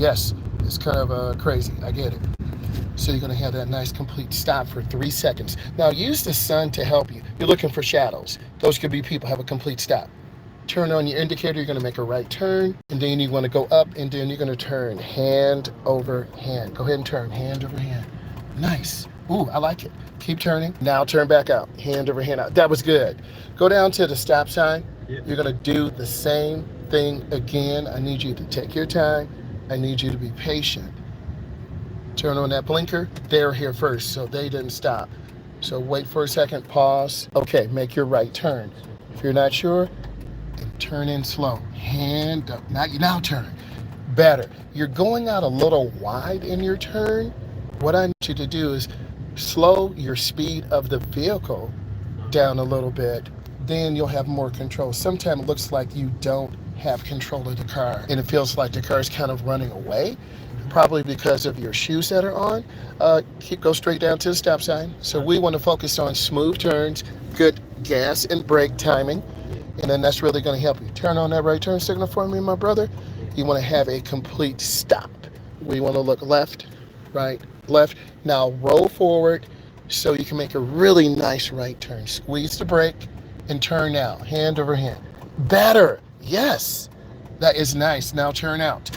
Yes, it's kind of crazy. I get it. So you're going to have that nice complete stop for 3 seconds. Now use the sun to help you. You're looking for shadows. Those could be people. Have a complete stop. Turn on your indicator. You're going to make a right turn. And then you want to go up. And then you're going to turn hand over hand. Go ahead and turn hand over hand. Nice. Ooh, I like it. Keep turning. Now turn back out. Hand over hand out. That was good. Go down to the stop sign. You're going to do the same thing again. I need you to take your time. I need you to be patient. Turn on that blinker. They're here first, so they didn't stop. So wait for a second, pause. Okay, make your right turn. If you're not sure, and turn in slow. Hand up. Now turn. Better. You're going out a little wide in your turn. What I need you to do is slow your speed of the vehicle down a little bit. Then you'll have more control. Sometimes it looks like you don't have control of the car, and it feels like the car is kind of running away, probably because of your shoes that are on. Go straight down to the stop sign. So we want to focus on smooth turns, good gas and brake timing, and then that's really going to help you. Turn on that right turn signal for me, my brother. You want to have a complete stop. We want to look left, right, left. Now roll forward so you can make a really nice right turn. Squeeze the brake and turn out, hand over hand. Better. Yes, that is nice. Now turn out.